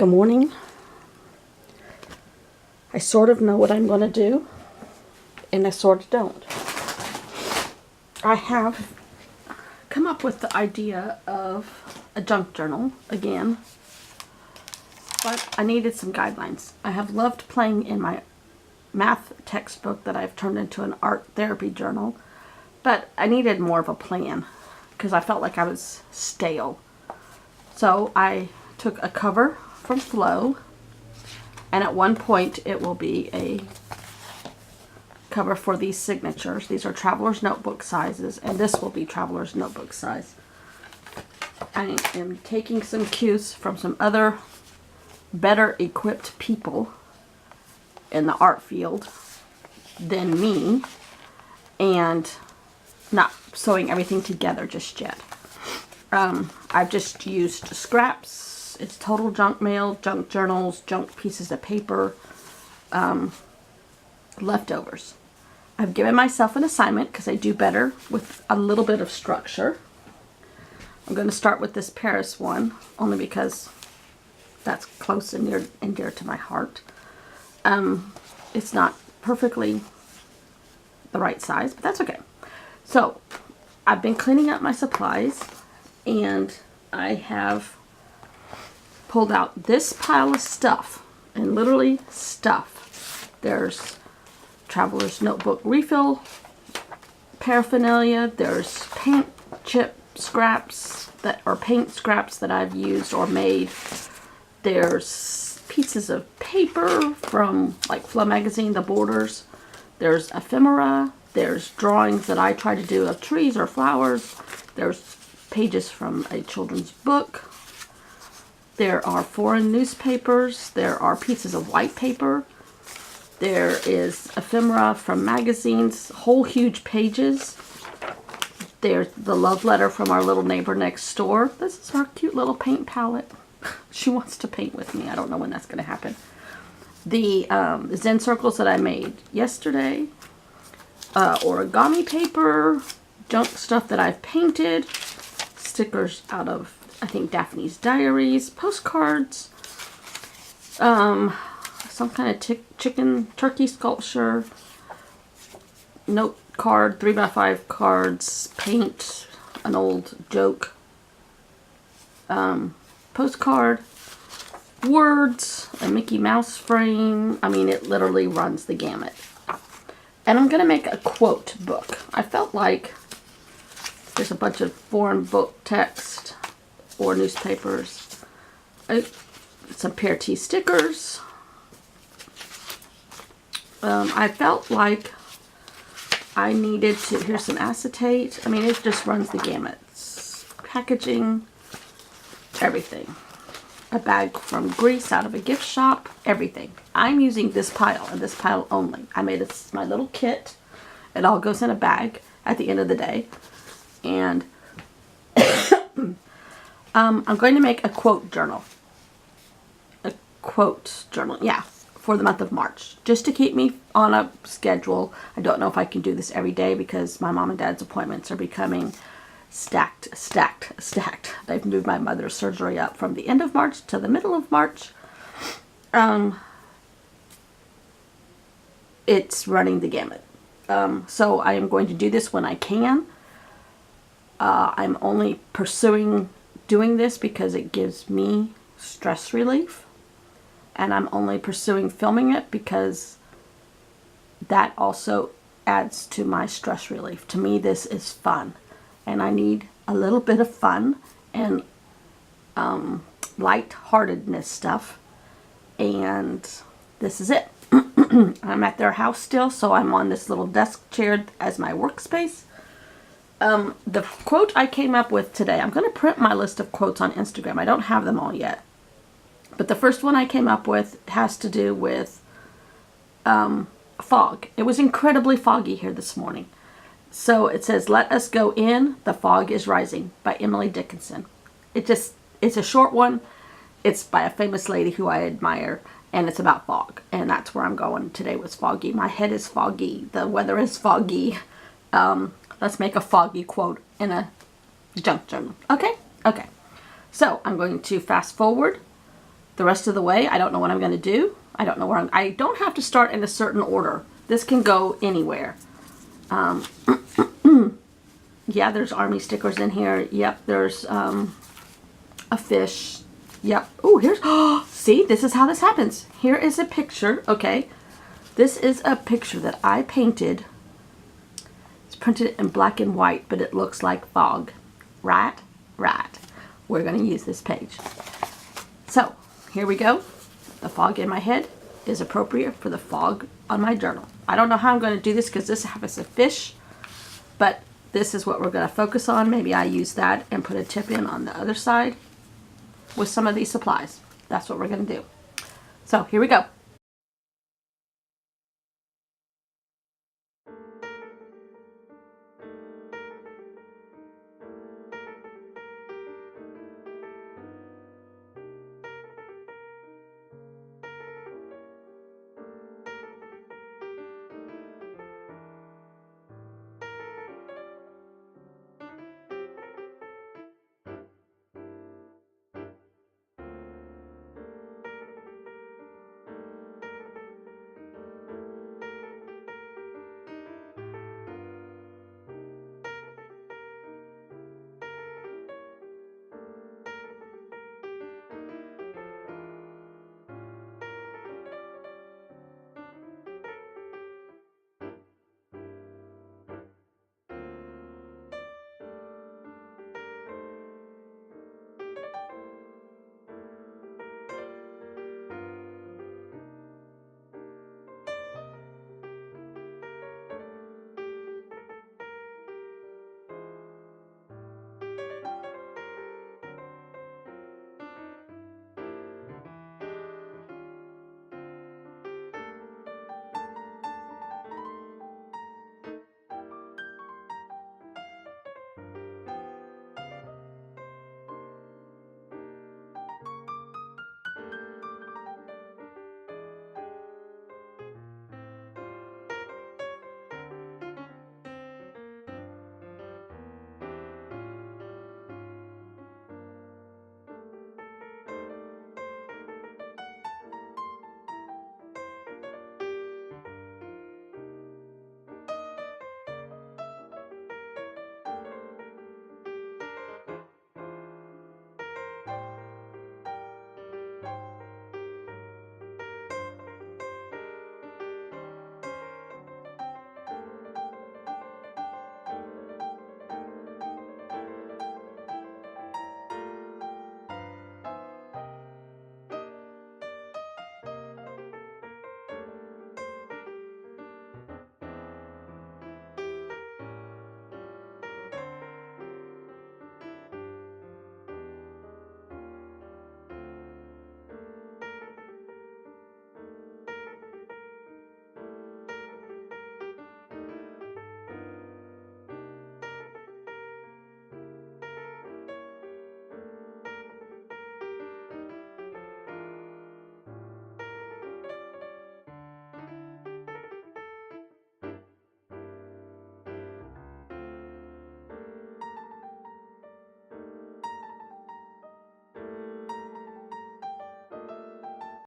Good morning. I sort of know what I'm going to do, and I sort of don't. I have come up with the idea of a junk journal again, but I needed some guidelines. I have loved playing in my math textbook that I've turned into an art therapy journal, but I needed more of a plan because I felt like I was stale. So I took a cover from Flow, and at one point it will be a cover for these signatures. These are Traveler's Notebook sizes, and this will be Traveler's Notebook size. I am taking some cues from some other better equipped people in the art field than me, and not sewing everything together just yet. I've just used scraps. It's total junk mail, junk journals, junk pieces of paper, leftovers. I've given myself an assignment because I do better with a little bit of structure. I'm going to start with this Paris one, only because that's close and near and dear to my heart. It's not perfectly the right size, but that's okay. So I've been cleaning up my supplies, and I have pulled out this pile of stuff, and literally stuff. There's Traveler's Notebook refill paraphernalia. There's paint chip scraps that are paint scraps that I've used or made. There's pieces of paper from like Flow magazine, the borders. There's ephemera. There's drawings that I try to do of trees or flowers. There's pages from a children's book. There are foreign newspapers. There are pieces of white paper. There is ephemera from magazines, whole huge pages. There's the love letter from our little neighbor next door. This is our cute little paint palette. She wants to paint with me. I don't know when that's going to happen. The Zen circles that I made yesterday. Origami paper. Junk stuff that I've painted. Stickers out of, I think, Daphne's Diaries. Postcards. Some kind of chicken turkey sculpture. Note card, 3x5 cards. Paint. An old joke. Postcard. Words. A Mickey Mouse frame. I mean, it literally runs the gamut. And I'm going to make a quote book. I felt like there's a bunch of foreign book text or newspapers. Some Pear Tea stickers. I felt like I needed to, here's some acetate. I mean, it just runs the gamut. Packaging, everything. A bag from Greece out of a gift shop, everything. I'm using this pile and this pile only. I made this my little kit. It all goes in a bag at the end of the day. And I'm going to make a quote journal. A quote journal, yeah, for the month of March. Just to keep me on a schedule. I don't know if I can do this every day because my mom and dad's appointments are becoming stacked. They've moved my mother's surgery up from the end of March to the middle of March. It's running the gamut. So I am going to do this when I can. I'm only pursuing doing this because it gives me stress relief. And I'm only pursuing filming it because that also adds to my stress relief. To me, this is fun. And I need a little bit of fun and light-heartedness stuff. And this is it. I'm at their house still, so I'm on this little desk chair as my workspace. The quote I came up with today, I'm going to print my list of quotes on Instagram. I don't have them all yet. But the first one I came up with has to do with fog. It was incredibly foggy here this morning. So it says, "Let us go in, the fog is rising," by Emily Dickinson. It's a short one. It's by a famous lady who I admire, and it's about fog. And that's where I'm going. Today was foggy. My head is foggy. The weather is foggy. Let's make a foggy quote in a junk journal. Okay? Okay. So I'm going to fast forward the rest of the way. I don't know what I'm going to do. I don't know where I don't have to start in a certain order. This can go anywhere. Yeah, there's army stickers in here. Yep, there's a fish. Yep. Oh, here's, see, this is how this happens. Here is a picture, okay. This is a picture that I painted. It's printed in black and white, but it looks like fog. Right? Right. We're going to use this page. So, here we go. The fog in my head is appropriate for the fog on my journal. I don't know how I'm going to do this because this has a fish, but this is what we're going to focus on. Maybe I use that and put a tip in on the other side with some of these supplies. That's what we're going to do. So, here we go.